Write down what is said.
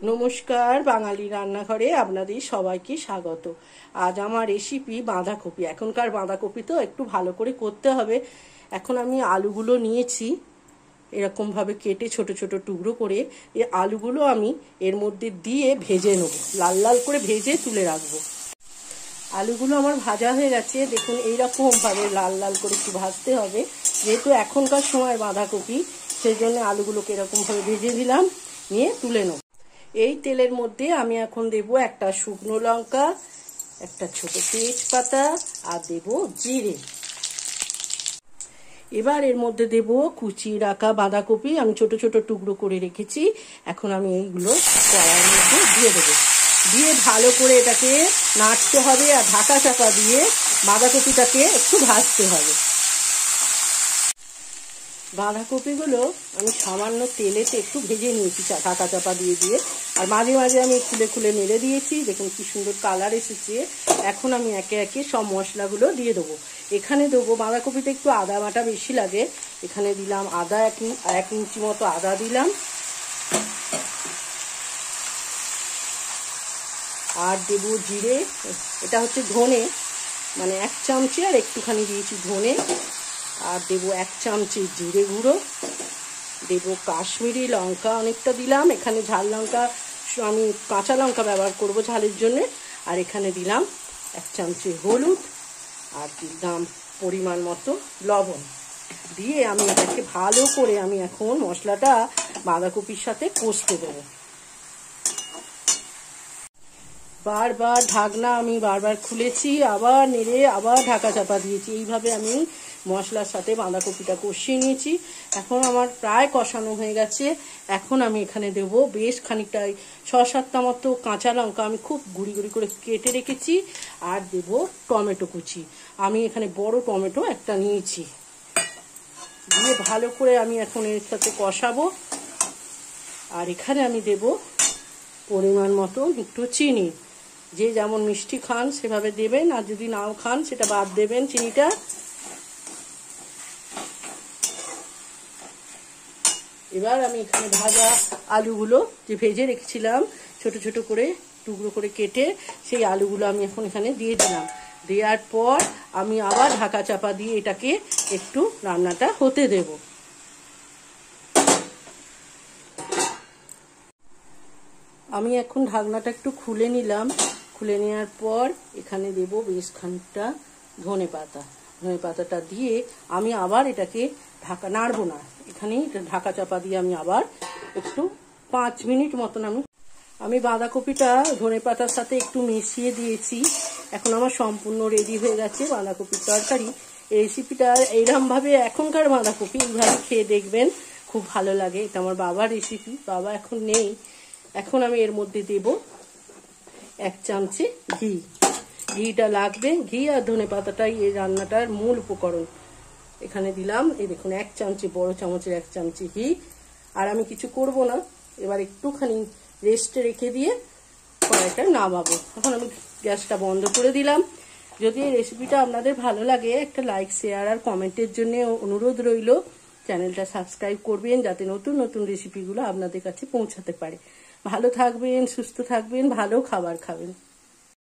নমস্কার, বাঙালি রান্নাঘরে আপনাদের সবাইকে স্বাগত। আজ আমার রেসিপি বাঁধাকপি। এখনকার বাঁধাকপি তো একটু ভালো করে করতে হবে। এখন আমি আলুগুলো নিয়েছি, এরকমভাবে কেটে ছোট ছোট টুকরো করে এই আলুগুলো আমি এর মধ্যে দিয়ে ভেজে নেব, লাল লাল করে ভেজে তুলে রাখবো। আলুগুলো আমার ভাজা হয়ে গেছে, দেখুন এইরকমভাবে লাল লাল করে একটু ভাজতে হবে। যেহেতু এখনকার সময় বাঁধাকপি, সেই জন্য আলুগুলোকে এরকমভাবে ভেজে দিলাম, নিয়ে তুলে নেব। এই তেলের মধ্যে আমি এখন দেব একটা শুকনো লঙ্কা, একটা ছোট তেজপাতা আর দেব জিরে। এবার এর মধ্যে দেব কুচিয়ে রাখা বাঁধাকপি, আমি ছোট ছোট টুকরো করে রেখেছি। এখন আমি এইগুলো কড়াইয়ের মধ্যে দিয়ে দেবো, দিয়ে ভালো করে এটাকে নাড়তে হবে আর ঢাকা চাপা দিয়ে বাঁধাকপিটাকে একটু ভাজতে হবে। বাঁধাকপিগুলো আমি সামান্য তেলেতে একটু ভেজে নিয়েছি ঢাকা চাপা দিয়ে দিয়ে, আর মাঝে মাঝে আমি খুলে খুলে নেড়ে দিয়েছি। দেখুন কি সুন্দর কালার এসেছে। এখন আমি একে একে সব মশলাগুলো দিয়ে দেবো। এখানে দেবো, বাঁধাকপিতে একটু আদা বাটা বেশি লাগে, এখানে দিলাম আদা, এক ইঞ্চি মতো আদা দিলাম, আর দেবো জিরে, এটা হচ্ছে ধনে, মানে 1 চামচি আর একটুখানি দিয়েছি ধনে, আর দেবো 1 চামচি জিরে গুঁড়ো, দেবো কাশ্মীরি লঙ্কা অনেকটা দিলাম, এখানে ঝাল লঙ্কা আমি কাঁচা লঙ্কা ব্যবহার করব ঝালের জন্যে, আর এখানে দিলাম 1 চামচি হলুদ, আর দিলাম পরিমাণ মতো লবণ। দিয়ে আমি এটাকে ভালো করে আমি এখন মশলাটা বাঁধাকপির সাথে কষতে দেবো। বারবার ঢাকনা আমি বারবার খুলেছি, আবার নেড়ে আবার ঢাকা চাপা দিয়েছি। এইভাবে আমি মশলার সাথে বাঁধাকপিটা কষিয়ে নিয়েছি। এখন আমার প্রায় কষানো হয়ে গেছে। এখন আমি এখানে দেবো বেশ খানিকটা 6-7টা মতো কাঁচা লঙ্কা আমি খুব গুঁড়ি গুঁড়ি করে কেটে রেখেছি, আর দেবো টমেটো কুচি। আমি এখানে বড় টমেটো একটা নিয়েছি, দিয়ে ভালো করে আমি এখন এর সাথে কষাবো। আর এখানে আমি দেবো পরিমাণ মতো একটু চিনি, যে যেমন মিষ্টি খান সেভাবে দেবেন, আর যদি নাও খান সেটা বাদ দেবেন চিনিটা। এবার আমি এখানে ভাজা আলুগুলো যে ভেজে রেখেছিলাম ছোট ছোট করে টুকরো করে কেটে, সেই আলুগুলো আমি এখন এখানে দিয়ে দিলাম। দেওয়ার পর আমি আবার ঢাকা চাপা দিয়ে এটাকে একটু রান্নাটা হতে দেব। আমি এখন ঢাকনাটা একটু খুলে নিলাম। খুলে নেওয়ার পর এখানে দেব বেশ খানিকটা ধনে পাতা। ধনে পাতাটা দিয়ে আমি আবার এটাকে নাড়বো না, এখানেই ঢাকা চাপা দিয়ে আমি আবার একটু 5 মিনিট মতন আমি বাঁধাকপিটা ধনে পাতার সাথে একটু মিশিয়ে দিয়েছি। এখন আমার সম্পূর্ণ রেডি হয়ে গেছে বাঁধাকপির তরকারি। এই রেসিপিটা এইরকমভাবে এখনকার বাঁধাকপি এইভাবে খেয়ে দেখবেন, খুব ভালো লাগে। এটা আমার বাবার রেসিপি, বাবা এখন নেই। এখন আমি এর মধ্যে দেব 1 চামচি ঘি। ঘিটা লাগবে, ঘি আর ধনে পাতাটাই এই রান্নাটার মূল উপকরণ। এখানে দিলাম, এই দেখুন 1 চামচি, বড় চামচের 1 চামচি ঘি। আর আমি কিছু করব না, এবার একটুখানি রেস্টে রেখে দিয়ে কড়াইটা নামাবো। এখন আমি গ্যাসটা বন্ধ করে দিলাম। যদি এই রেসিপিটা আপনাদের ভালো লাগে, একটা লাইক, শেয়ার আর কমেন্টের জন্য অনুরোধ রইল। চ্যানেলটা সাবস্ক্রাইব করবেন, যাতে নতুন নতুন রেসিপিগুলো আপনাদের কাছে পৌঁছাতে পারে। ভালো থাকবেন, সুস্থ থাকবেন, ভালো খাবার খাবেন।